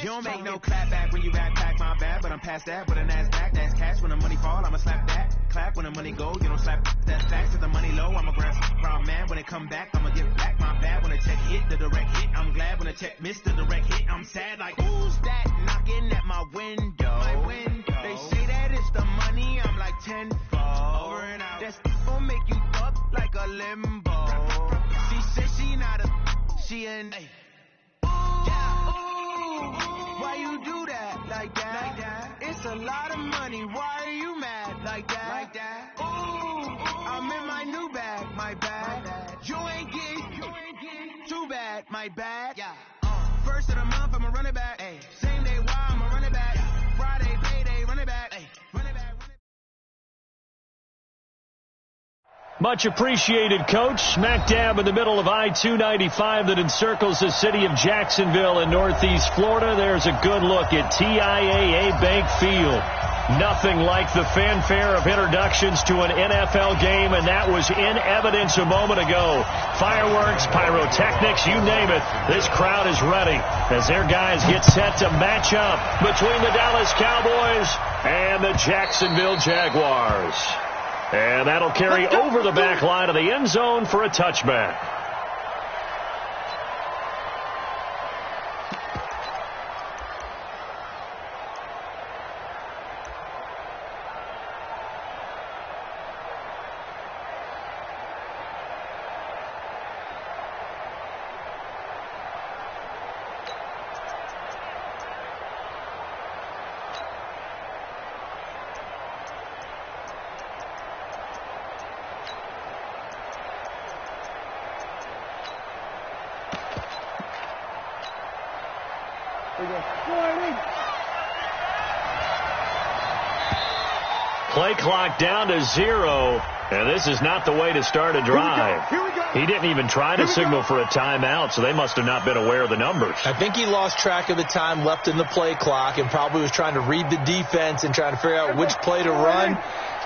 You don't make no clap back when you backpack, my bad. But I'm past that with a NASDAQ. That's cash when the money fall, I'ma slap that. Clap when the money go, you don't slap that facts. If the money low, I'ma grab round man. When it come back, I'ma get back my bad. When the check hit, the direct hit. I'm glad when the check missed the direct hit. I'm sad like, who's that knocking at my window? They say that it's the money, I'm like tenfold. Over and out. That's gon' make you up like a limbo. She said she not a, she an a. Why you do that like that? It's a lot of money. Why are you mad like that? Ooh, I'm in my new bag, my bad. You ain't getting too bad, my bad. Yeah. First of the month, I'ma run it back. Ay. Same day, why I'ma run it back. Friday, payday, run it back. Ay. Run it back. Much appreciated, Coach. Smack dab in the middle of I-295 that encircles the city of Jacksonville in northeast Florida. There's a good look at TIAA Bank Field. Nothing like the fanfare of introductions to an NFL game, and that was in evidence a moment ago. Fireworks, pyrotechnics, you name it. This crowd is ready as their guys get set to match up between the Dallas Cowboys and the Jacksonville Jaguars. And that'll carry over the back line of the end zone for a touchback. Play clock down to 0, and this is not the way to start a drive. He didn't even try to signal for a timeout, so they must have not been aware of the numbers. I think he lost track of the time left in the play clock and probably was trying to read the defense and trying to figure out which play to run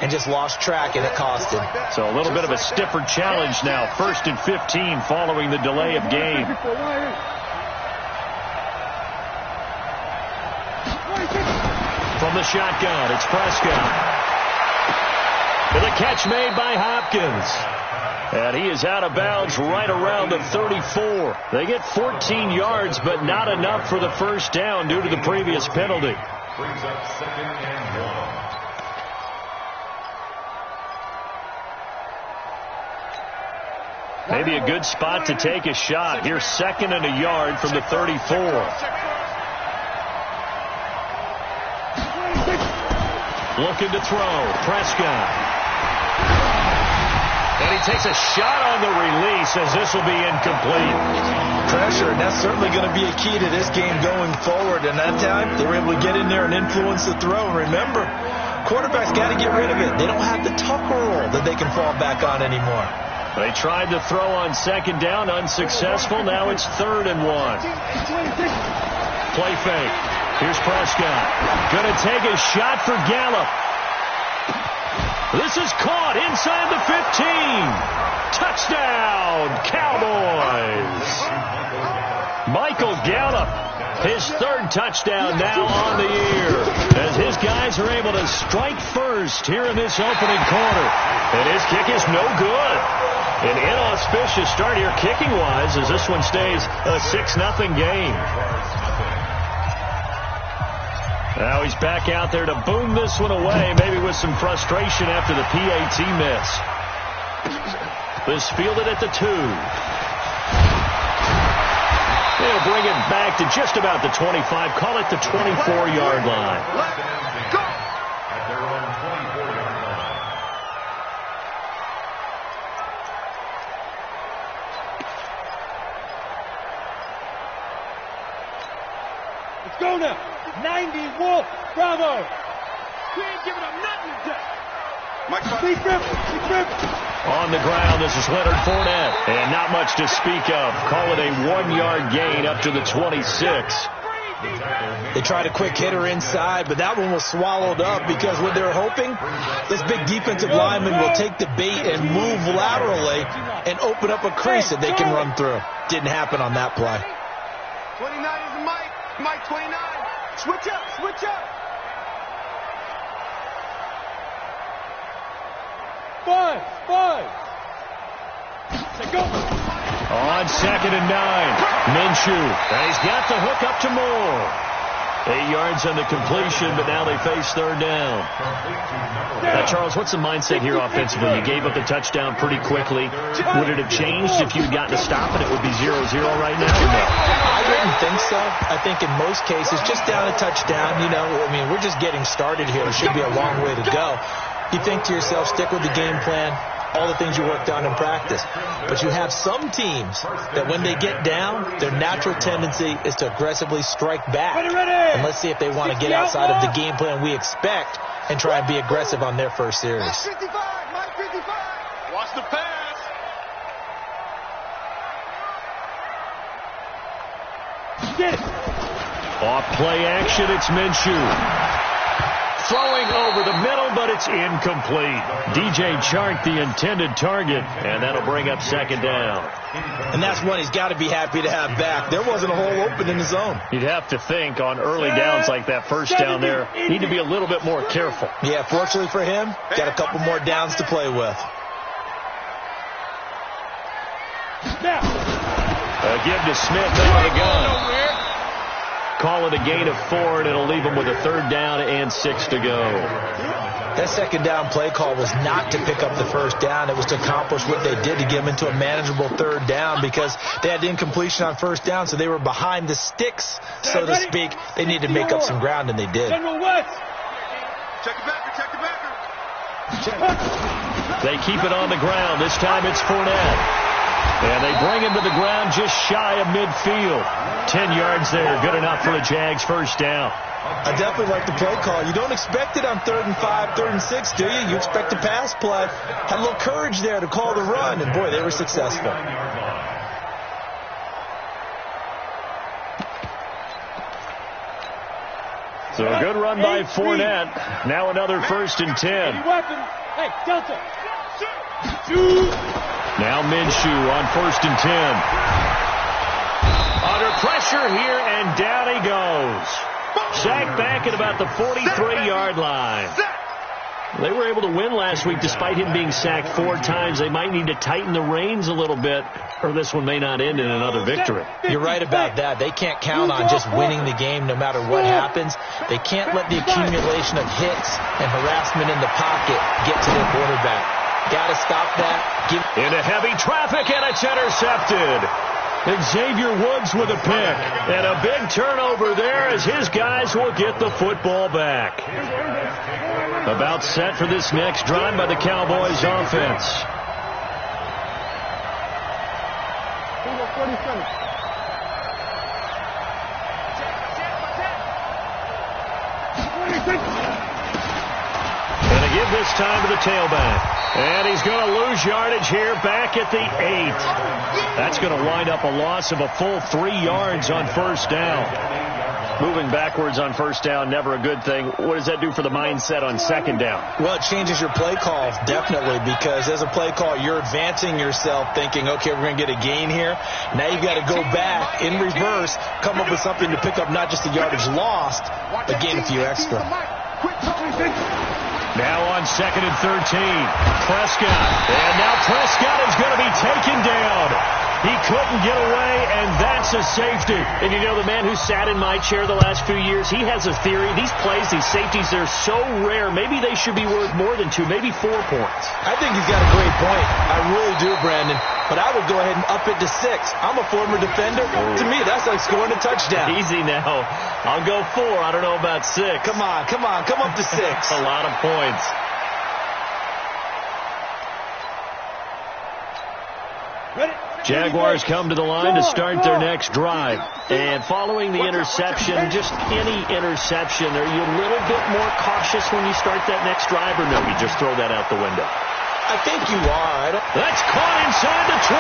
and just lost track, and it cost him. So a little bit of a stiffer challenge now. 1st and 15 following the delay of game. From the shotgun, it's Prescott. With a catch made by Hopkins. And he is out of bounds right around the 34. They get 14 yards, but not enough for the first down due to the previous penalty. Brings up 2nd and 1. Maybe a good spot to take a shot. Here's 2nd and a yard from the 34. Looking to throw. Prescott. And he takes a shot on the release as this will be incomplete. Pressure, and that's certainly going to be a key to this game going forward. And that time, they were able to get in there and influence the throw. Remember, quarterbacks got to get rid of it. They don't have the Tucker roll that they can fall back on anymore. They tried to throw on 2nd down, unsuccessful. Now it's 3rd and 1. Play fake. Here's Prescott. Going to take a shot for Gallup. This is caught inside the 15. Touchdown, Cowboys. Michael Gallup, his 3rd touchdown now on the year, as his guys are able to strike first here in this opening quarter. And his kick is no good. An inauspicious start here kicking-wise as this one stays a 6-0 game. Now he's back out there to boom this one away, maybe with some frustration after the PAT miss. This fielded at the 2. They'll bring it back to just about the 25, call it the 24-yard line. Go! At their own 24-yard line. Let's go now. 90 Wolf, bravo. We ain't giving up nothing today. Big rip. On the ground, this is Leonard Fournette. And not much to speak of. Call it a 1-yard gain up to the 26. They tried a quick hitter inside, but that one was swallowed up because what they're hoping, this big defensive lineman will take the bait and move laterally and open up a crease that they can run through. Didn't happen on that play. 29 is the mic. Mike 29. Switch up, switch up. 5. Say go. On 2nd and 9. Minshew. And he's got the hook up to Moore. 8 yards on the completion, but now they face 3rd down. Now, Charles, what's the mindset here offensively? You gave up the touchdown pretty quickly. Would it have changed if you had gotten a stop and it would be 0-0 right now or no? I wouldn't think so. I think in most cases, just down a touchdown, you know, I mean, we're just getting started here. It should be a long way to go. You think to yourself, stick with the game plan, all the things you worked on in practice. But you have some teams that when they get down, their natural tendency is to aggressively strike back. And let's see if they want to get outside of the game plan we expect and try and be aggressive on their first series. Mike 55. Watch the pass. Get it. Off play action, it's Minshew. Throwing over the middle, but it's incomplete. DJ Chark, the intended target, and that'll bring up 2nd down. And that's one he's got to be happy to have back. There wasn't a hole open in the zone. You'd have to think on early downs like that first down there, need to be a little bit more careful. Yeah, fortunately for him, got a couple more downs to play with. Give to Smith out of the gun. Call it a gain of 4, and it'll leave him with a 3rd down and 6 to go. That 2nd down play call was not to pick up the 1st down. It was to accomplish what they did to get him into a manageable 3rd down because they had incompletion on 1st down, so they were behind the sticks, so to speak. They needed to make up some ground, and they did. Check it back, check it back. They keep it on the ground. This time it's Fournette. And they bring him to the ground just shy of midfield. 10 yards there. Good enough for the Jags' 1st down. I definitely like the play call. You don't expect it on 3rd and 5, 3rd and 6, do you? You expect a pass play. Had a little courage there to call the run, and boy, they were successful. So a good run by Fournette. Now another 1st and 10. Hey, Delta. Now Minshew on 1st and 10. Under pressure here, and down he goes. Sacked back at about the 43-yard line. They were able to win last week despite him being sacked 4 times. They might need to tighten the reins a little bit, or this one may not end in another victory. You're right about that. They can't count on just winning the game no matter what happens. They can't let the accumulation of hits and harassment in the pocket get to their quarterback. Got to stop that. Into heavy traffic, and it's intercepted. Xavier Woods with a pick. And a big turnover there as his guys will get the football back. About set for this next drive by the Cowboys offense. And they give this time to the tailback. And he's going to lose yardage here back at the 8. That's going to wind up a loss of a full 3 yards on 1st down. Moving backwards on 1st down, never a good thing. What does that do for the mindset on 2nd down? Well, it changes your play call, definitely, because as a play call, you're advancing yourself thinking, okay, we're going to get a gain here. Now you've got to go back in reverse, come up with something to pick up not just the yardage lost, but gain a few extra. Now on 2nd and 13, Prescott. And now Prescott is going to be taken down. He couldn't get away, and that's a safety. And you know, the man who sat in my chair the last few years, he has a theory. These plays, these safeties, they're so rare. Maybe they should be worth more than 2, maybe 4 points. I think he's got a great point. I really do, Brandon. But I would go ahead and up it to 6. I'm a former defender. To me, that's like scoring a touchdown. Easy now. I'll go 4. I don't know about 6. Come on. Come up to 6. A lot of points. Jaguars come to the line to start their next drive. And following the interception, just any interception, are you a little bit more cautious when you start that next drive, or no, you just throw that out the window? I think you are. That's caught inside the 20.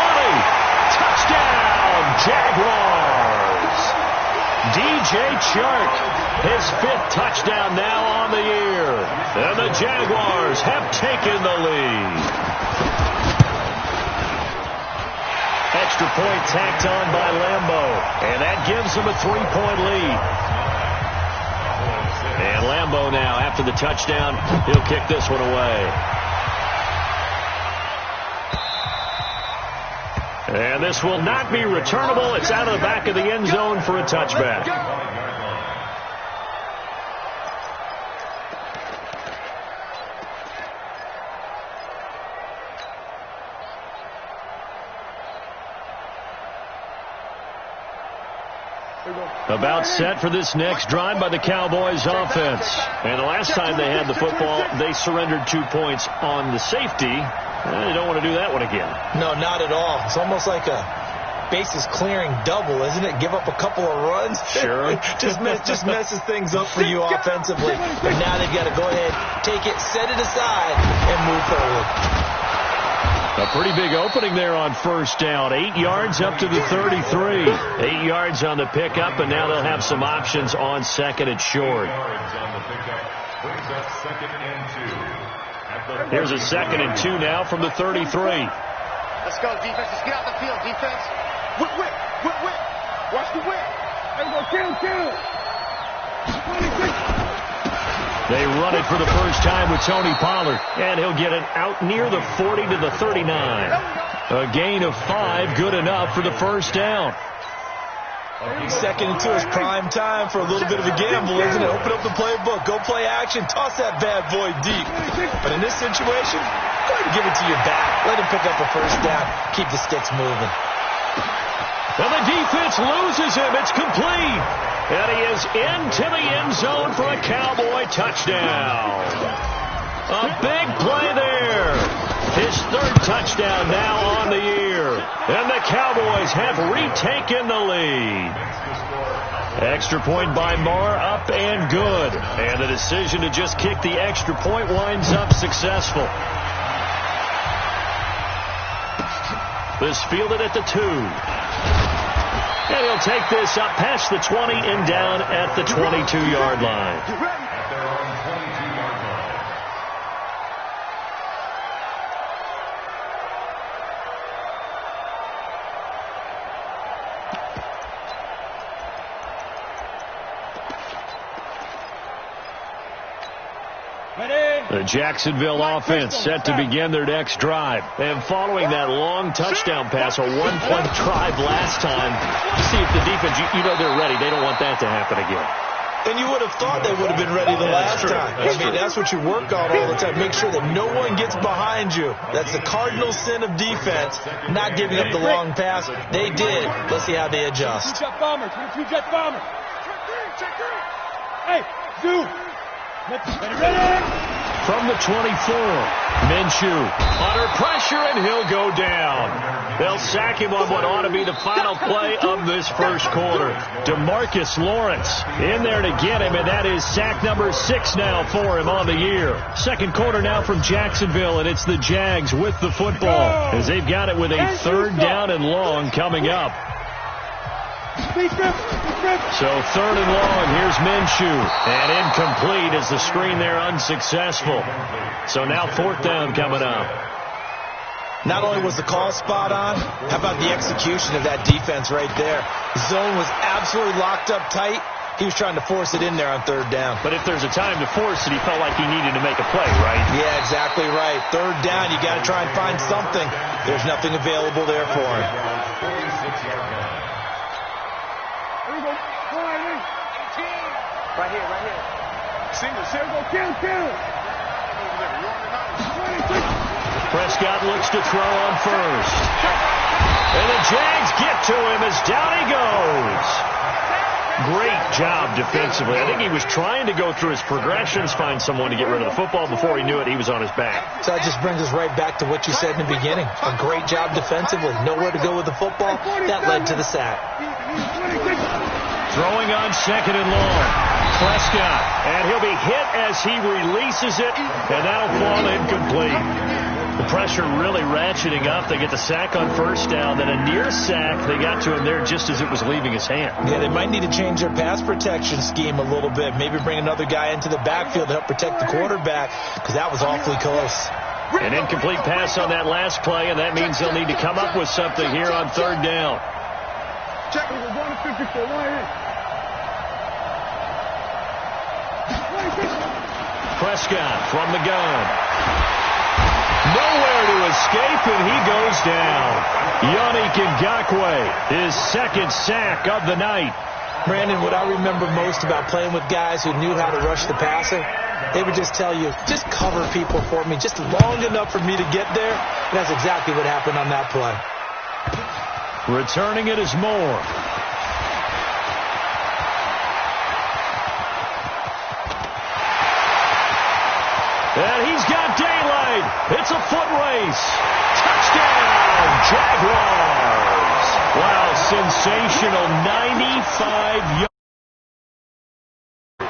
Touchdown, Jaguars. DJ Chark, his 5th touchdown now on the year. And the Jaguars have taken the lead. Extra point tacked on by Lambo. And that gives them a 3-point lead. And Lambo now, after the touchdown, he'll kick this one away. And this will not be returnable. It's out of the back of the end zone for a touchback. About set for this next drive by the Cowboys offense. And the last time they had the football, they surrendered 2 points on the safety. They don't want to do that one again. No, not at all. It's almost like a bases clearing double, isn't it? Give up a couple of runs. Sure. just messes things up for you offensively. But now they've got to go ahead, take it, set it aside, and move forward. A pretty big opening there on first down. 8 yards up to the 33. 8 yards on the pickup, and now they'll have some options on second and short. Here's a 2nd and 2 now from the 33. Let's go, defense. Let's get out the field, defense. Whip. Watch the whip. There we go, kill. 26. They run it for the first time with Tony Pollard, and he'll get it out near the 40 to the 39. A gain of 5, good enough for the first down. 2nd and 2 is prime time for a little bit of a gamble, isn't it? Open up the playbook, go play action, toss that bad boy deep. But in this situation, go ahead and give it to your back. Let him pick up a first down. Keep the sticks moving. And the defense loses him. It's complete. And he is into the end zone for a Cowboy touchdown. A big play there. His 3rd touchdown now on the year. And the Cowboys have retaken the lead. Extra point by Marr, up and good. And the decision to just kick the extra point winds up successful. This fielded at the 2. And he'll take this up past the 20 and down at the 22-yard line. At their own 22-yard line. The Jacksonville offense set to begin their next drive. And following that long touchdown pass, a 1-point drive last time, see if the defense, you know they're ready. They don't want that to happen again. And you would have thought they would have been ready the last time. I mean, that's what you work on all the time. Make sure that no one gets behind you. That's the cardinal sin of defense, not giving up the long pass. They did. Let's see how they adjust. 22 jet bomber. 22 jet bomber. Hey, Zoo. Ready. From the 24, Minshew under pressure, and he'll go down. They'll sack him on what ought to be the final play of this first quarter. DeMarcus Lawrence in there to get him, and that is sack number 6 now for him on the year. Second quarter now from Jacksonville, and it's the Jags with the football as they've got it with a 3rd down and long coming up. So 3rd and long, here's Minshew. And incomplete as the screen there unsuccessful. So now 4th down coming up. Not only was the call spot on, how about the execution of that defense right there? The zone was absolutely locked up tight. He was trying to force it in there on 3rd down. But if there's a time to force it, he felt like he needed to make a play, right? Yeah, exactly right. 3rd down, you got to try and find something. There's nothing available there for him. 46-yard line. Right here. Single. Kill. Prescott looks to throw on first. And the Jags get to him as down he goes. Great job defensively. I think he was trying to go through his progressions, find someone to get rid of the football. Before he knew it, he was on his back. So that just brings us right back to what you said in the beginning. A great job defensively. Nowhere to go with the football. That led to the sack. Throwing on 2nd and long. Prescott. And he'll be hit as he releases it. And that'll fall incomplete. The pressure really ratcheting up. They get the sack on 1st down. Then a near sack. They got to him there just as it was leaving his hand. Yeah, they might need to change their pass protection scheme a little bit. Maybe bring another guy into the backfield to help protect the quarterback, because that was awfully close. An incomplete pass on that last play, and that means they'll need to come up with something here on third down. Check. 154. Prescott from the gun. Nowhere to escape, and he goes down. Yannick Ngakoue, his second sack of the night. Brandon, what I remember most about playing with guys who knew how to rush the passer, they would just tell you, just cover people for me, just long enough for me to get there. And that's exactly what happened on that play. Returning it is Moore. And he's got daylight. It's a foot race. Touchdown, Jaguars. Wow, sensational 95 yards.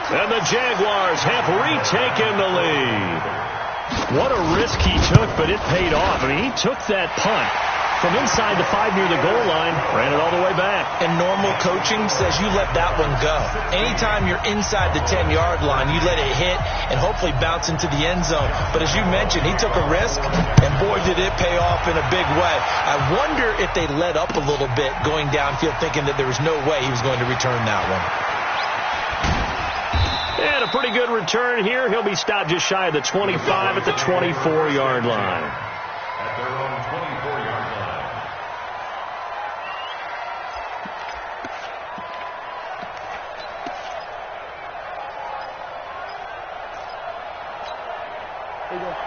And the Jaguars have retaken the lead. What a risk he took, but it paid off. I mean, he took that punt from inside the 5 near the goal line, ran it all the way back. And normal coaching says you let that one go. Anytime you're inside the 10-yard line, you let it hit and hopefully bounce into the end zone. But as you mentioned, he took a risk, and boy, did it pay off in a big way. I wonder if they let up a little bit going downfield, thinking that there was no way he was going to return that one. And a pretty good return here. He'll be stopped just shy of the 25 at the 24-yard line. At their own 24-yard line.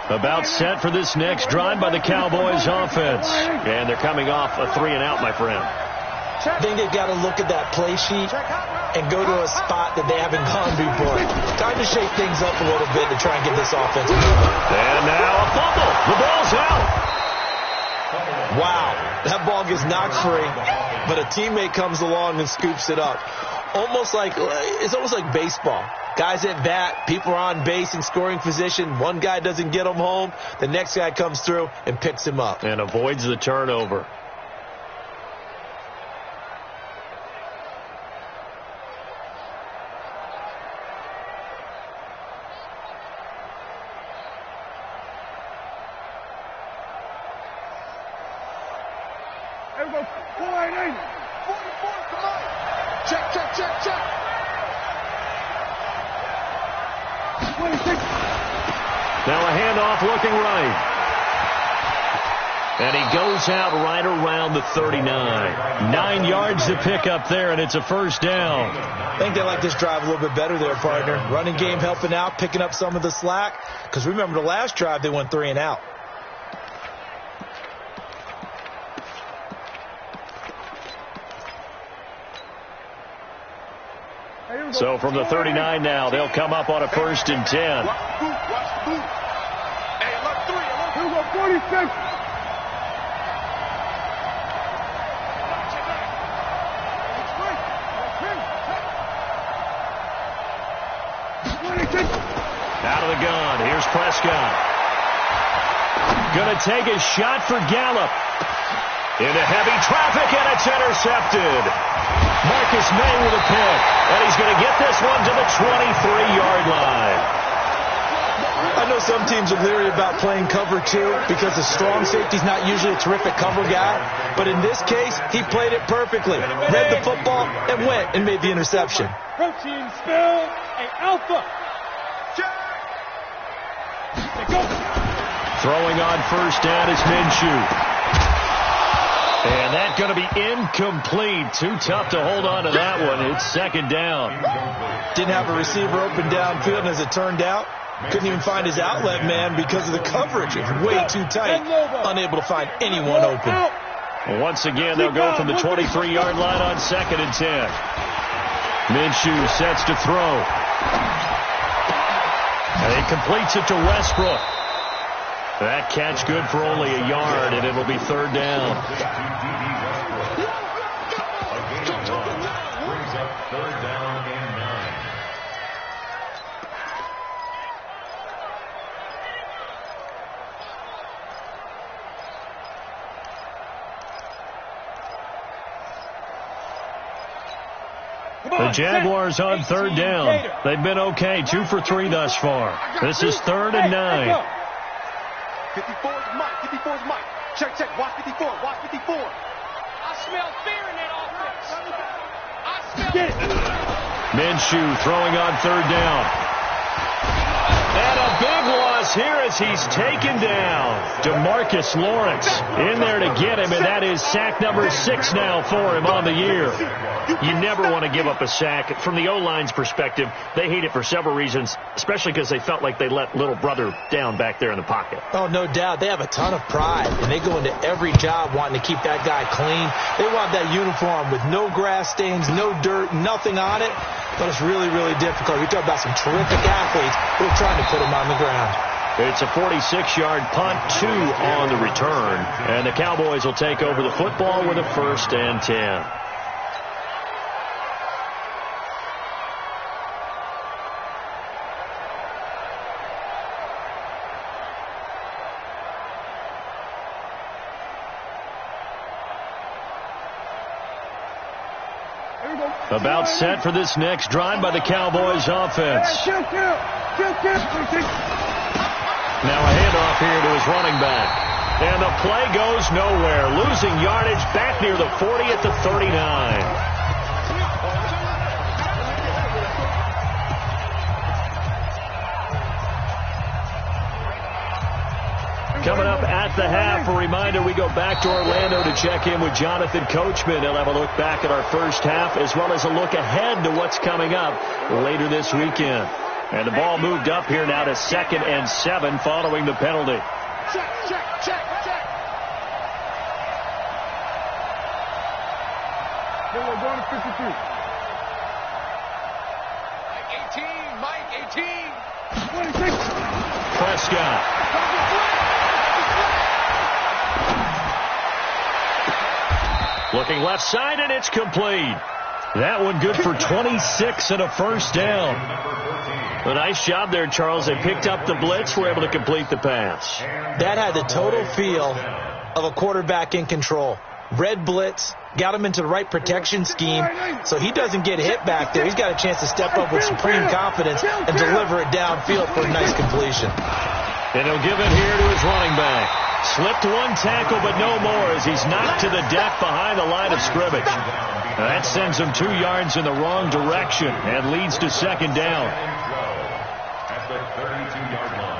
About set for this next drive by the Cowboys offense. And they're coming off a 3-and-out, my friend. I think they've got to look at that play sheet and go to a spot that they haven't gone before. Time to shake things up a little bit to try and get this offense moving. And now a fumble. The ball's out. Wow, that ball gets knocked free, but a teammate comes along and scoops it up. It's almost like baseball. Guys at bat, people are on base in scoring position. One guy doesn't get him home. The next guy comes through and picks him up. And avoids the turnover. Everybody, 480. 44, come on. Check. 26. Now a handoff looking right. And he goes out right around the 39. 9 yards to pick up there, and it's a first down. I think they like this drive a little bit better there, partner. Running game helping out, picking up some of the slack. Because remember the last drive, they went 3-and-out. So from the 39 now, they'll come up on a 1st and 10. Watch the boot. Hey, look, 3. Here we go, 46. Out of the gun. Here's Prescott. Going to take a shot for Gallup. Into heavy traffic, and it's intercepted. Marcus May with a pick. And he's going to get this one to the 23-yard line. I know some teams are leery about playing cover 2 because the strong safety's not usually a terrific cover guy. But in this case, he played it perfectly. Read the football and went and made the interception. Protein spill, and alpha. Throwing on first down is Minshew. And that's going to be incomplete. Too tough to hold on to that one. It's 2nd down. Didn't have a receiver open downfield, and as it turned out, couldn't even find his outlet man because of the coverage. It was way too tight. Unable to find anyone open. Well, once again, they'll go from the 23-yard line on 2nd and 10. Minshew sets to throw. And he completes it to Westbrook. That catch good for only a yard, and it'll be 3rd down. Brings up 3rd down and 9. The Jaguars on 3rd down. They've been okay, 2 for 3 thus far. This is 3rd and 9. 54's Mike. 54's Mike. Check, check. Watch 54. Watch 54. I smell fear in that offense. I smell it. Minshew throwing on third down. And a big loss here as he's taken down. DeMarcus Lawrence in there to get him, and that is sack number 6 now for him on the year. You never want to give up a sack. From the O-line's perspective, they hate it for several reasons, especially because they felt like they let little brother down back there in the pocket. Oh, no doubt. They have a ton of pride, and they go into every job wanting to keep that guy clean. They want that uniform with no grass stains, no dirt, nothing on it. But it's really, really difficult. You're talking about some terrific athletes who are trying to put him on the ground. It's a 46-yard punt, 2 on the return. And the Cowboys will take over the football with a 1st and 10. About set for this next drive by the Cowboys offense. Now a handoff here to his running back. And the play goes nowhere. Losing yardage back near the 40 at the 39. Coming up at the half, a reminder, we go back to Orlando to check in with Jonathan Coachman. He'll have a look back at our first half as well as a look ahead to what's coming up later this weekend. And the ball moved up here now to 2nd and 7 following the penalty. Check, check, check, check. we're going to 53. Mike 18. 26. Prescott. Looking left side, and it's complete. That one good for 26 and a 1st down. A nice job there, Charles. They picked up the blitz, were able to complete the pass. That had the total feel of a quarterback in control. Red blitz, got him into the right protection scheme, so he doesn't get hit back there. He's got a chance to step up with supreme confidence and deliver it downfield for a nice completion. And he'll give it here to his running back. Slipped one tackle, but no more as he's knocked to the deck behind the line of scrimmage. That sends him 2 yards in the wrong direction and leads to 2nd down. At the 32-yard line.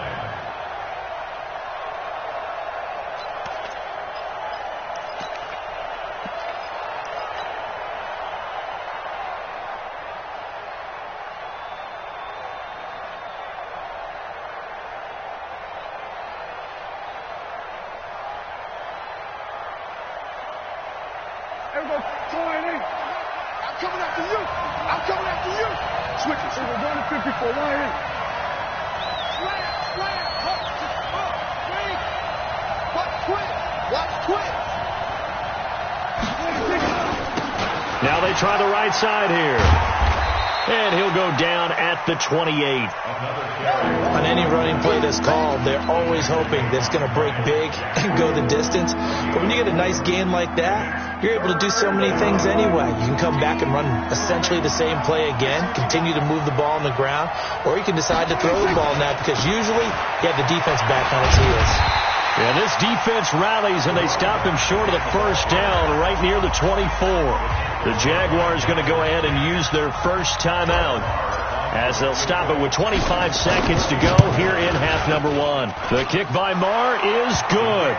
I'm coming after you. Switch it. We're going to 54. Line in. Slam. Watch quick. Now they try the right side here. And he'll go down at the 28. On any running play that's called, they're always hoping that it's going to break big and go the distance. But when you get a nice gain like that, you're able to do so many things anyway. You can come back and run essentially the same play again, continue to move the ball on the ground, or you can decide to throw the ball now because usually you have the defense back on its heels. Yeah, this defense rallies, and they stop him short of the 1st down right near the 24. The Jaguars going to go ahead and use their first timeout as they'll stop it with 25 seconds to go here in half number 1. The kick by Marr is good,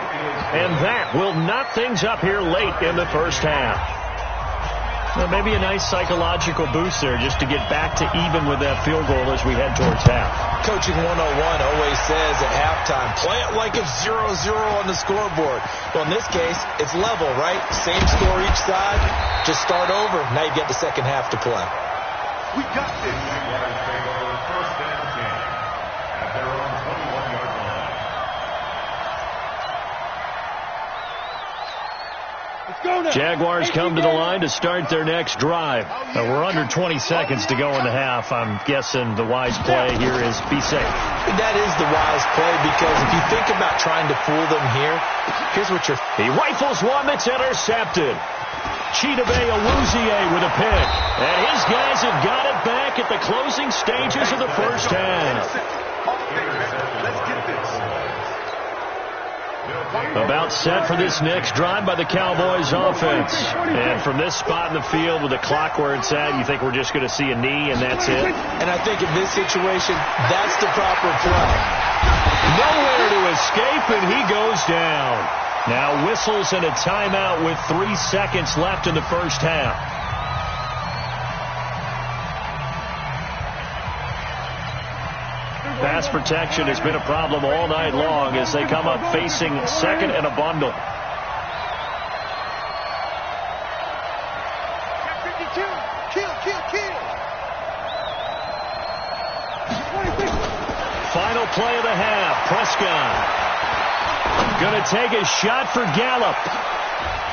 and that will knock things up here late in the first half. Well, maybe a nice psychological boost there just to get back to even with that field goal as we head towards half. Coaching 101 always says at halftime, play it like it's 0-0 on the scoreboard. Well, in this case, it's level, right? Same score each side. Just start over. Now you get the second half to play. We got this. Jaguars take over 1st and 10 at their own 21-yard line. Let's go now. Jaguars come to the line to start their next drive. We're under 20 seconds to go in the half. I'm guessing the wise play here is be safe. That is the wise play because if you think about trying to fool them here, here's what you're... He rifles one that's intercepted. Chidobe Awuzie with a pick. And his guys have got it back at the closing stages of the first half. Let's get this. About set for this next drive by the Cowboys offense. And from this spot in the field with the clock where it's at, you think we're just going to see a knee and that's it? And I think in this situation, that's the proper play. Nowhere to escape, and he goes down. Now whistles and a timeout with 3 seconds left in the first half. Pass protection has been a problem all night long as they come up facing second and a bundle. Final play of the half. Prescott going to take a shot for Gallup.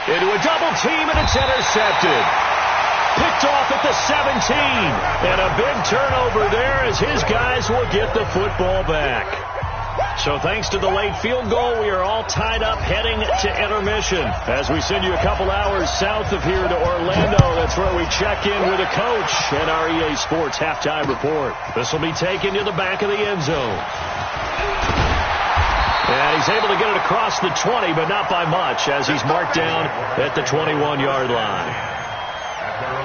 Into a double team, and it's intercepted. Picked off at the 17. And a big turnover there as his guys will get the football back. So thanks to the late field goal, we are all tied up heading to intermission. As we send you a couple hours south of here to Orlando, that's where we check in with a coach and our EA Sports halftime report. This will be taken to the back of the end zone. And he's able to get it across the 20, but not by much, as he's marked down at the 21-yard line. At their own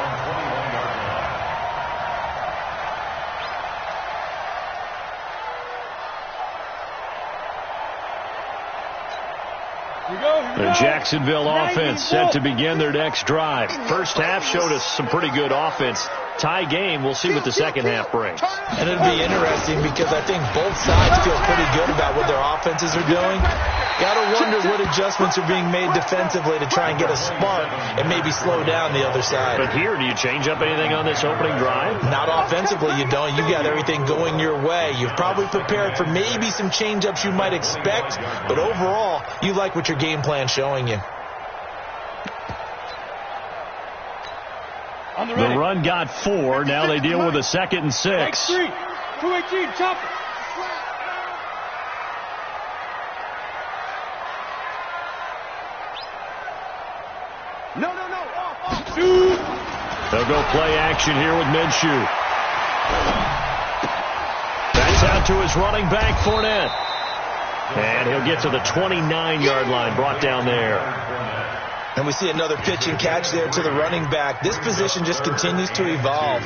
21-yard line. The Jacksonville offense set to begin their next drive. First half showed us some pretty good offense. Tie game. We'll see what the second half brings. And it'll be interesting because I think both sides feel pretty good about what their offenses are doing. Got to wonder what adjustments are being made defensively to try and get a spark and maybe slow down the other side. But here, do you change up anything on this opening drive? Not offensively, you don't. You got everything going your way. You've probably prepared for maybe some change-ups you might expect, but overall, you like what your game plan's showing you. The run got 4. Now they deal with a 2nd and 6. 3, 218, chop it. No. Off. They'll go play action here with Minshew. That's out to his running back, Fournette. And he'll get to the 29-yard line, brought down there. And we see another pitch and catch there to the running back. This position just continues to evolve.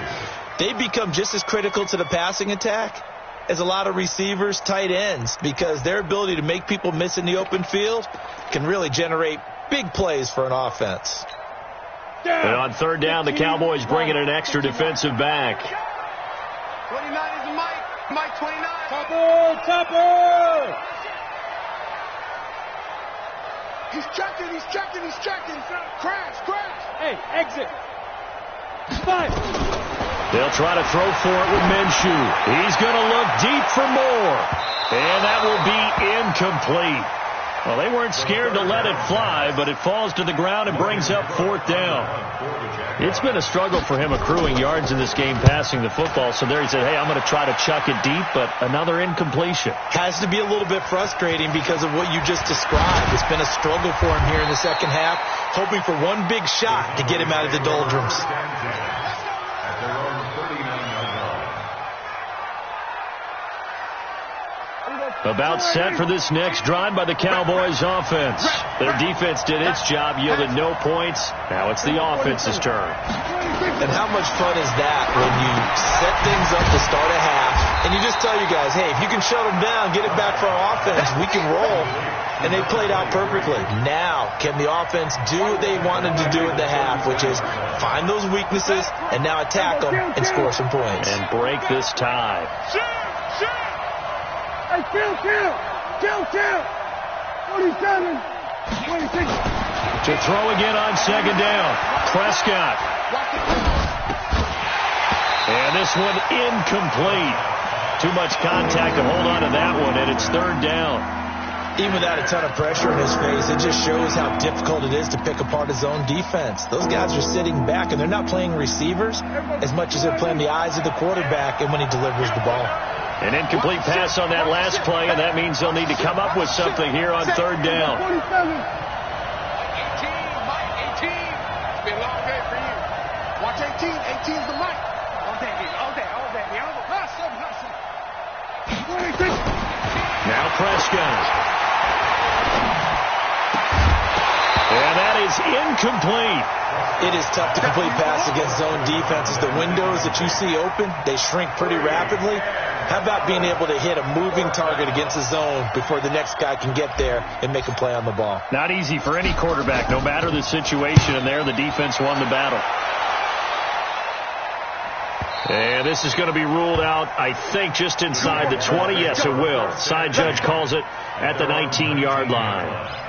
They've become just as critical to the passing attack as a lot of receivers, tight ends, because their ability to make people miss in the open field can really generate big plays for an offense. And on third down, the Cowboys bring in an extra defensive back. 29 is a Mike 29. Topper! He's checking. Crash. Hey, exit. 5. They'll try to throw for it with Minshew. He's going to look deep for more. And that will be incomplete. Well, they weren't scared to let it fly, but it falls to the ground and brings up 4th down. It's been a struggle for him accruing yards in this game passing the football. So there he said, hey, I'm going to try to chuck it deep, but another incompletion. Has to be a little bit frustrating because of what you just described. It's been a struggle for him here in the second half, hoping for one big shot to get him out of the doldrums. At their own 39-yard line. About set for this next drive by the Cowboys offense. Their defense did its job, yielded no points. Now it's the offense's turn. And how much fun is that when you set things up to start a half and you just tell you guys, hey, if you can shut them down, get it back for our offense, we can roll. And they played out perfectly. Now, can the offense do what they wanted to do at the half, which is find those weaknesses and now attack them and score some points. And break this tie. Hey, kill. 47. 26. To throw again on second down. Prescott. And this one incomplete. Too much contact to hold on to that one, and it's third down. Even without a ton of pressure in his face, it just shows how difficult it is to pick apart his own defense. Those guys are sitting back, and they're not playing receivers as much as they're playing the eyes of the quarterback and when he delivers the ball. An incomplete pass on that last play, and that means they'll need to come up with something here on third down. 18, Mike, 18. It's been a long day for you. Watch 18. 18's the Mike. All day. Now Prescott. And that is incomplete. It is tough to complete pass against zone defenses. The windows that you see open, they shrink pretty rapidly. How about being able to hit a moving target against the zone before the next guy can get there and make a play on the ball? Not easy for any quarterback, no matter the situation. And there, the defense won the battle. And this is going to be ruled out, I think, just inside the 20. Yes, it will. Side judge calls it at the 19-yard line.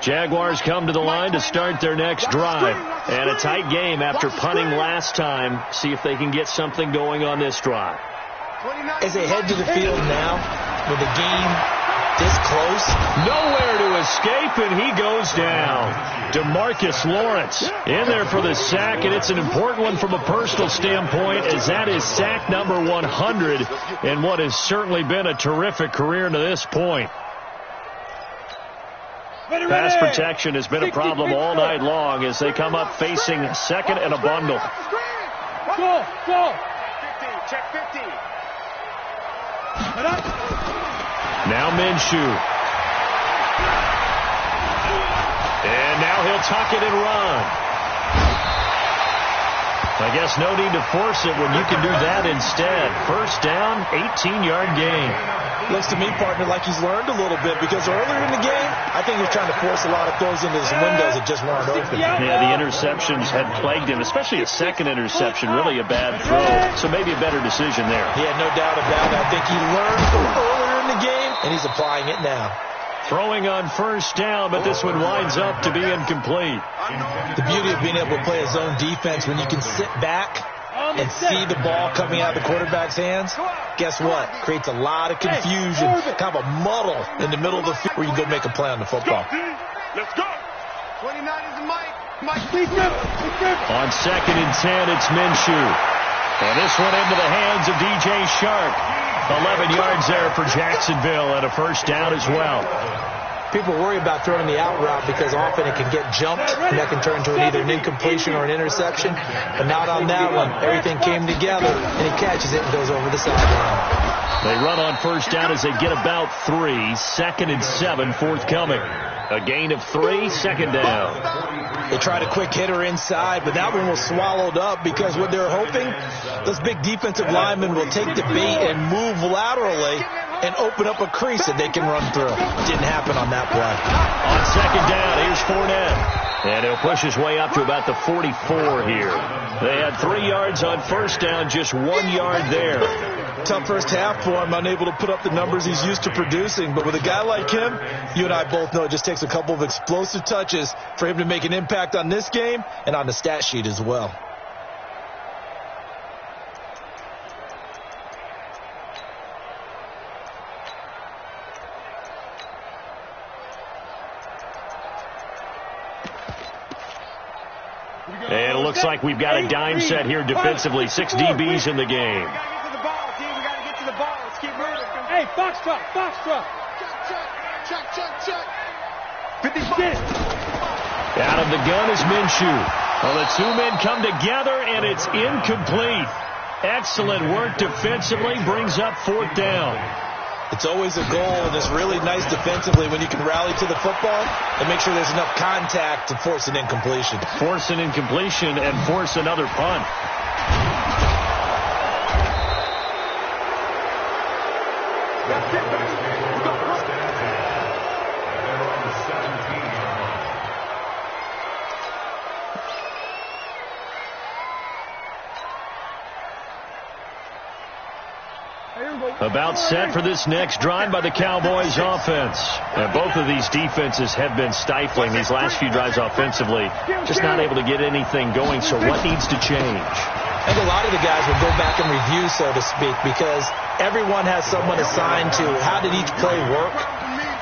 Jaguars come to the line to start their next drive. And a tight game after punting last time. See if they can get something going on this drive. As they head to the field now, with the game this close. Nowhere to escape, and he goes down. DeMarcus Lawrence in there for the sack, and it's an important one from a personal standpoint, as that is sack number 100 in what has certainly been a terrific career to this point. Pass protection has been a problem all night long as they come up facing second and a bundle. Go! 50, check 50. Now Minshew. And now he'll tuck it and run. I guess no need to force it when you can do that instead. First down, 18-yard gain. Looks to me, partner, like he's learned a little bit, because earlier in the game, I think he was trying to force a lot of throws into his windows that just weren't open. Yeah, the interceptions had plagued him, especially a second interception, really a bad throw. So maybe a better decision there. Yeah, no doubt about it. I think he learned from earlier in the game, and he's applying it now. Throwing on first down, but this one winds up to be incomplete. The beauty of being able to play a zone defense when you can sit back and see the ball coming out of the quarterback's hands, guess what? Creates a lot of confusion, kind of a muddle in the middle of the field where you go make a play on the football. Let's go. 29 is the Mike. On second and 10, it's Minshew. And this one into the hands of DJ Shark. 11 yards there for Jacksonville and a first down as well. People worry about throwing the out route because often it can get jumped and that can turn into either an incompletion or an interception. But not on that one. Everything came together and he catches it and goes over the sideline. They run on first down as they get about 3. Second and 7 forthcoming. A gain of 3, second down. They tried a quick hitter inside, but that one was swallowed up because what they're hoping, those big defensive linemen will take the bait and move laterally and open up a crease that they can run through. Didn't happen on that play. On second down, here's Fournette. And he'll push his way up to about the 44 here. They had 3 yards on first down, just 1 yard there. Tough first half for him, unable to put up the numbers he's used to producing. But with a guy like him, you and I both know it just takes a couple of explosive touches for him to make an impact on this game and on the stat sheet as well. And it looks like we've got a dime set here defensively. 6 DBs in the game. Hey, Foxtrot. Check. 56. Out of the gun is Minshew. Well, the two men come together, and it's incomplete. Excellent work defensively, brings up fourth down. It's always a goal, and it's really nice defensively when you can rally to the football and make sure there's enough contact to force an incompletion. Force an incompletion and force another punt. About set for this next drive by the Cowboys offense. And both of these defenses have been stifling these last few drives offensively. Just not able to get anything going, so what needs to change? I think a lot of the guys will go back and review, so to speak, because everyone has someone assigned to how did each play work.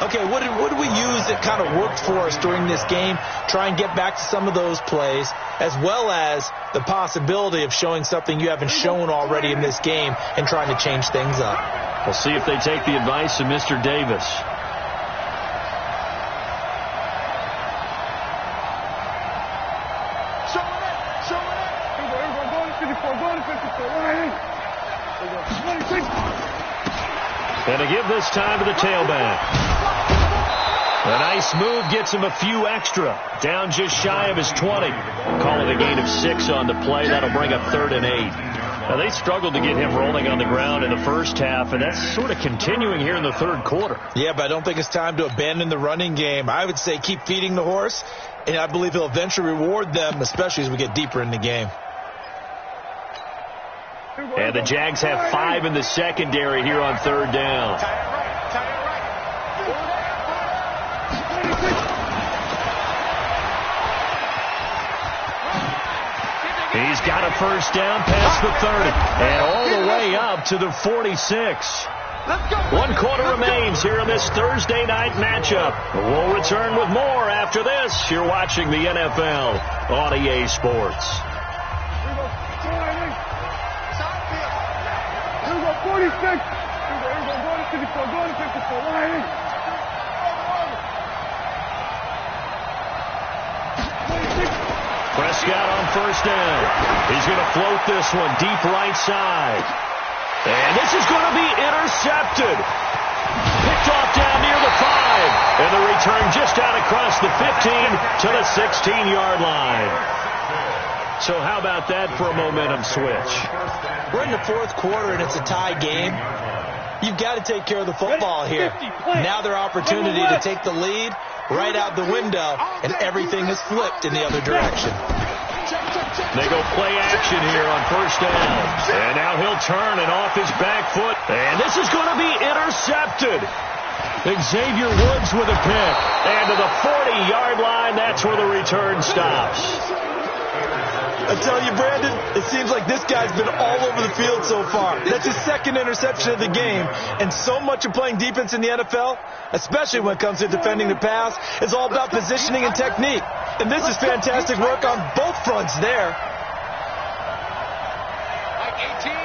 Okay, what did we use that kind of worked for us during this game? Try and get back to some of those plays, as well as the possibility of showing something you haven't shown already in this game and trying to change things up. We'll see if they take the advice of Mr. Davis. And to give this time to the tailback. A nice move gets him a few extra. Down just shy of his 20. Call it a gain of 6 on the play. That'll bring up 3rd and 8. Now, they struggled to get him rolling on the ground in the first half, and that's sort of continuing here in the third quarter. Yeah, but I don't think it's time to abandon the running game. I would say keep feeding the horse, and I believe he'll eventually reward them, especially as we get deeper in the game. And the Jags have 5 in the secondary here on 3rd down. He's got a first down past the 30 and all the way up to the 46. 1 quarter remains here in this Thursday night matchup. We'll return with more after this. You're watching the NFL on EA Sports. 46. Prescott on first down. He's going to float this one deep right side. And this is going to be intercepted. Picked off down near the 5. And the return just out across the 15 to the 16-yard line. So how about that for a momentum switch? We're in the 4th quarter, and it's a tie game. You've got to take care of the football here. Now their opportunity to take the lead right out the window, and everything is flipped in the other direction. They go play action here on first down. And now he'll turn and off his back foot. And this is going to be intercepted. Xavier Woods with a pick. And to the 40-yard line, that's where the return stops. I tell you, Brandon, it seems like this guy's been all over the field so far. That's his 2nd interception of the game. And so much of playing defense in the NFL, especially when it comes to defending the pass, is all about positioning and technique. And this is fantastic work on both fronts there. Mike 18.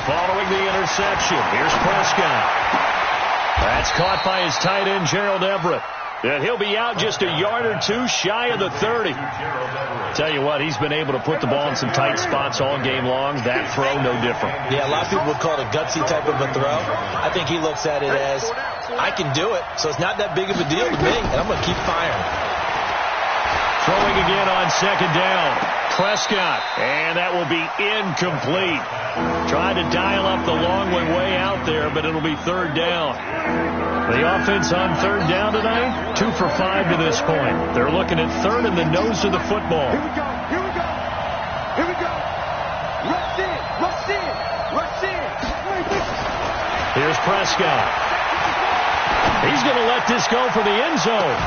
Following the interception, here's Prescott. That's caught by his tight end, Gerald Everett. And he'll be out just a yard or 2 shy of the 30. Tell you what, he's been able to put the ball in some tight spots all game long. That throw, no different. Yeah, a lot of people would call it a gutsy type of a throw. I think he looks at it as, I can do it, so it's not that big of a deal to me, and I'm going to keep firing. Throwing again on 2nd down. Prescott, and that will be incomplete. Tried to dial up the long one way out there, but it'll be 3rd down. The offense on 3rd down tonight, 2 for 5 to this point. They're looking at 3rd in the nose of the football. Here we go. Rush in. Here's Prescott. He's going to let this go for the end zone.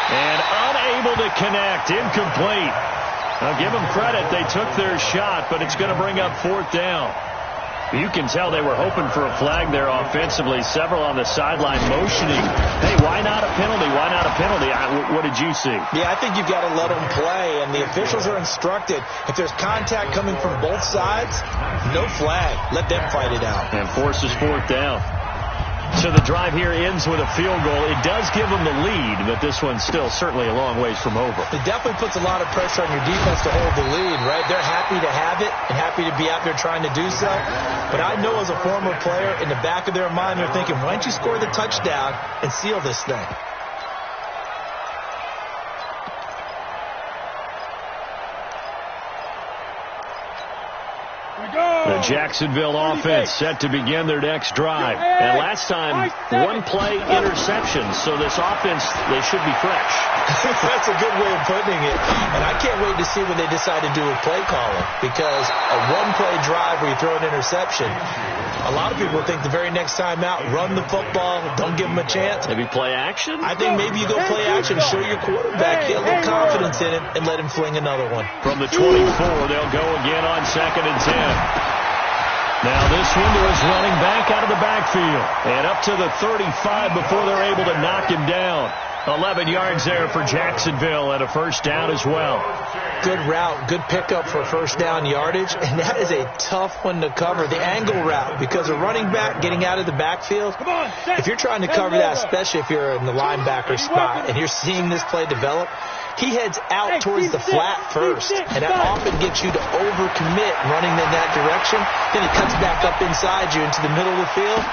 And unable to connect, incomplete. Now give them credit, they took their shot, but it's going to bring up 4th down. You can tell they were hoping for a flag there offensively. Several on the sideline motioning. Hey, why not a penalty? Why not a penalty? What did you see? Yeah, I think you've got to let them play, and the officials are instructed. If there's contact coming from both sides, no flag. Let them fight it out. And forces 4th down. So the drive here ends with a field goal. It does give them the lead, but this one's still certainly a long ways from over. It definitely puts a lot of pressure on your defense to hold the lead, right? They're happy to have it and happy to be out there trying to do so. But I know as a former player, in the back of their mind, they're thinking, why don't you score the touchdown and seal this thing? The Jacksonville offense set to begin their next drive. And last time, 1-play interception. So this offense, they should be fresh. That's a good way of putting it. And I can't wait to see when they decide to do a play calling. Because a 1-play drive where you throw an interception, a lot of people think the very next time out, run the football, don't give them a chance. Maybe play action? I think maybe you go play action, show your quarterback, get a little confidence in him, and let him fling another one. From the 24, they'll go again on 2nd and 10. Now this one to his running back out of the backfield. And up to the 35 before they're able to knock him down. 11 yards there for Jacksonville and a first down as well. Good route, good pickup for first down yardage, and that is a tough one to cover, the angle route, because a running back getting out of the backfield, if you're trying to cover that, especially if you're in the linebacker spot and you're seeing this play develop, he heads out towards the flat first, and that often gets you to overcommit running in that direction. Then he cuts back up inside you into the middle of the field.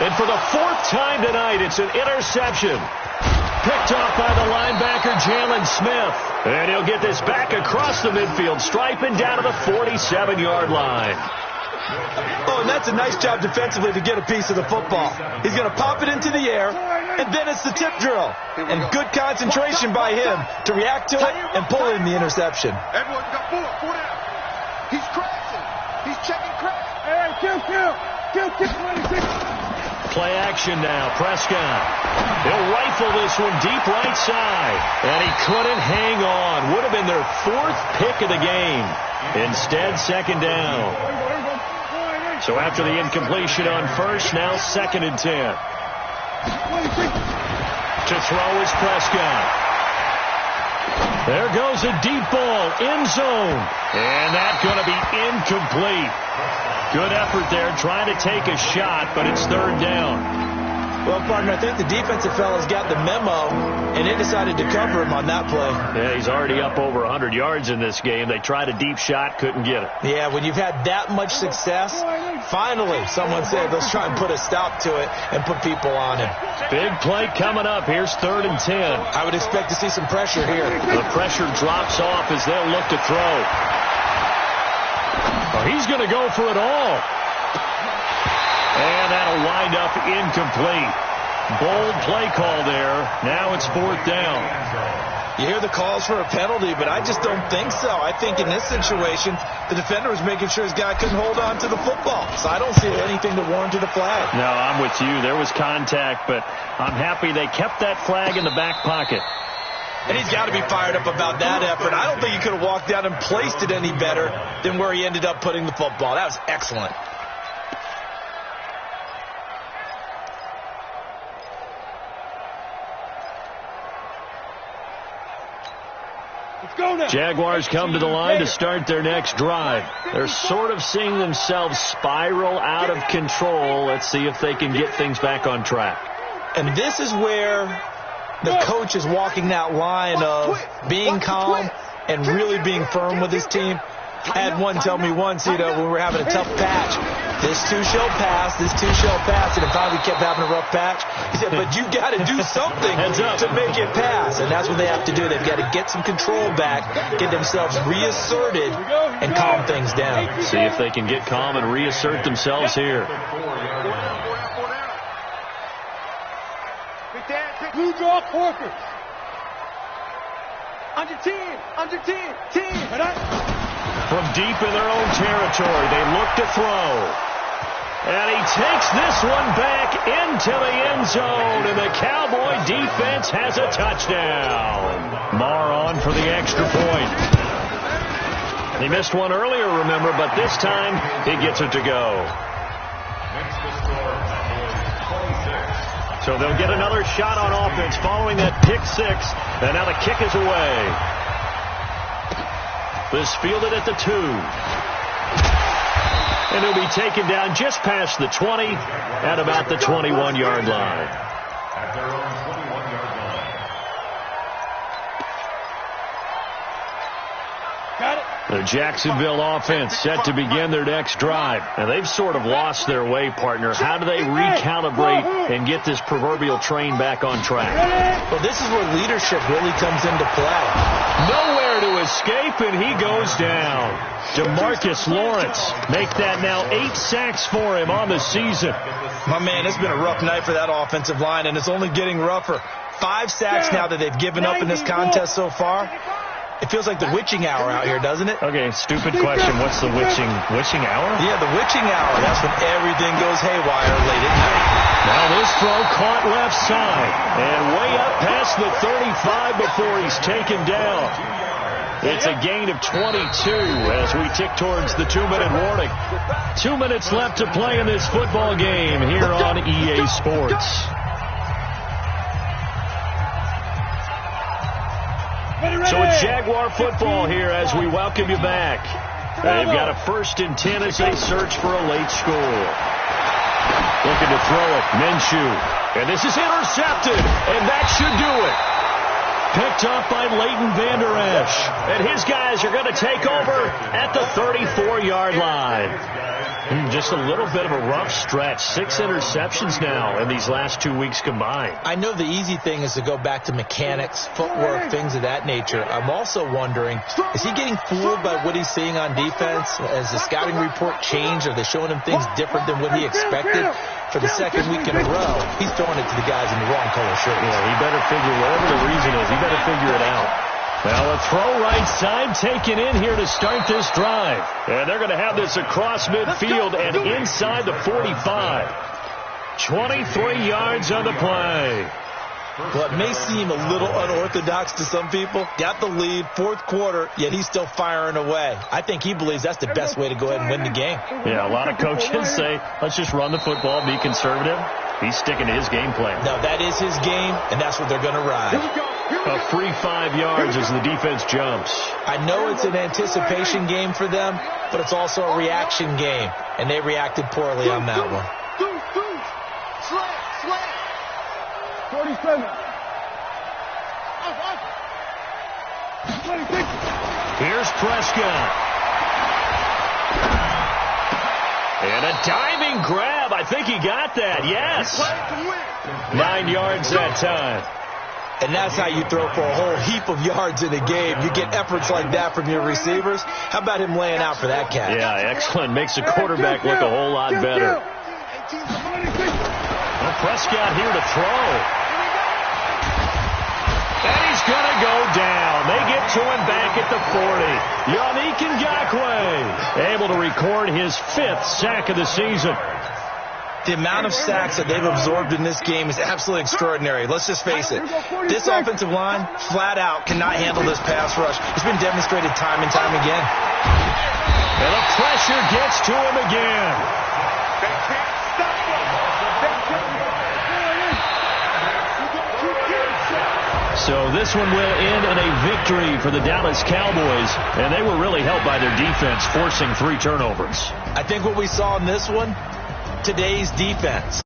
And for the fourth time tonight, it's an interception. Picked off by the linebacker, Jalen Smith. And he'll get this back across the midfield stripe and down to the 47-yard line. Oh, and that's a nice job defensively to get a piece of the football. He's going to pop it into the air, and then it's the tip drill. And good concentration by him to react to it and pull in the interception. Everyone's got four down. He's crashing. He's checking crash. Hey, kill, 26. Play action now. Prescott. He'll rifle this one deep right side. And he couldn't hang on. Would have been their fourth pick of the game. Instead, second down. So after the incompletion on first, now 2nd and 10. To throw is Prescott. There goes a deep ball, end zone. And that's going to be incomplete. Good effort there, trying to take a shot, but it's 3rd down. Well, partner, I think the defensive fellas got the memo, and they decided to cover him on that play. Yeah, he's already up over 100 yards in this game. They tried a deep shot, couldn't get it. Yeah, when you've had that much success, finally someone said, let's try and put a stop to it and put people on him. Big play coming up. Here's 3rd and 10. I would expect to see some pressure here. The pressure drops off as they'll look to throw. Well, he's going to go for it all. And that'll wind up incomplete. Bold play call there. Now it's 4th down. You hear the calls for a penalty, but I just don't think so. I think in this situation, the defender was making sure his guy couldn't hold on to the football. So I don't see anything to warrant a flag. No, I'm with you. There was contact, but I'm happy they kept that flag in the back pocket. And he's got to be fired up about that effort. I don't think he could have walked down and placed it any better than where he ended up putting the football. That was excellent. Jaguars come to the line to start their next drive. They're sort of seeing themselves spiral out of control. Let's see if they can get things back on track. And this is where the coach is walking that line of being calm and really being firm with his team. I had one tell me once, when we were having a tough patch, this too shall pass, and if finally we kept having a rough patch, he said, but you got to do something to make it pass, and that's what they have to do. They've got to get some control back, get themselves reasserted, and calm things down. See if they can get calm and reassert themselves here. Blue draw Corker. Under team. From deep in their own territory, they look to throw. And he takes this one back into the end zone, and the Cowboy defense has a touchdown. Marr on for the extra point. He missed one earlier, remember, but this time he gets it to go. So they'll get another shot on offense following that pick six, and now the kick is away. This fielded at the 2. And he'll be taken down just past the 20 at about the 21-yard line. At their own 21-yard line. Got it. The Jacksonville offense set to begin their next drive. And they've sort of lost their way, partner. How do they recalibrate and get this proverbial train back on track? Well, this is where leadership really comes into play. Nowhere to escape, and he goes down. DeMarcus Lawrence make that now 8 sacks for him on the season. My man, it's been a rough night for that offensive line, and it's only getting rougher. 5 sacks now that they've given up in this contest so far. It feels like the witching hour out here, doesn't it? Okay, stupid question. What's the witching hour? Yeah, the witching hour. That's when everything goes haywire late at night. Now this throw caught left side and way up past the 35 before he's taken down. It's a gain of 22 as we tick towards the 2-minute warning. 2 minutes left to play in this football game here on EA Sports. So it's Jaguar football here as we welcome you back. They've got a 1st and 10 as they search for a late score. Looking to throw it, Minshew. And this is intercepted, and that should do it. Picked up by Leighton Vander Esch. And his guys are going to take over at the 34-yard line. Just a little bit of a rough stretch. 6 interceptions now in these last 2 weeks combined. I know the easy thing is to go back to mechanics, footwork, things of that nature. I'm also wondering, is he getting fooled by what he's seeing on defense? Has the scouting report changed? Are they showing him things different than what he expected? For the 2nd week in a row, he's throwing it to the guys in the wrong color shirt. Yeah, he better figure, whatever the reason is, he better figure it out. Now a throw right side taken in here to start this drive. And they're going to have this across midfield and inside the 45. 23 yards on the play. Well, it may seem a little unorthodox to some people. Got the lead, 4th quarter, yet he's still firing away. I think he believes that's the best way to go ahead and win the game. Yeah, a lot of coaches say, let's just run the football, be conservative. He's sticking to his game plan. No, that is his game, and that's what they're going to ride. A free 5 yards as the defense jumps. I know it's an anticipation game for them, but it's also a reaction game, and they reacted poorly on that one. 47. Here's Prescott. And a diving grab. I think he got that. Yes. 9 yards that time. And that's how you throw for a whole heap of yards in a game. You get efforts like that from your receivers. How about him laying out for that catch? Yeah, excellent. Makes the quarterback look a whole lot better. Well, Prescott here to throw. And he's going to go down. They get to him back at the 40. Yannick Ngakoue able to record his 5th sack of the season. The amount of sacks that they've absorbed in this game is absolutely extraordinary. Let's just face it. This offensive line, flat out, cannot handle this pass rush. It's been demonstrated time and time again. And the pressure gets to him again. They can't stop him. So this one will end in a victory for the Dallas Cowboys. And they were really helped by their defense, forcing 3 turnovers. I think what we saw in this one, today's defense.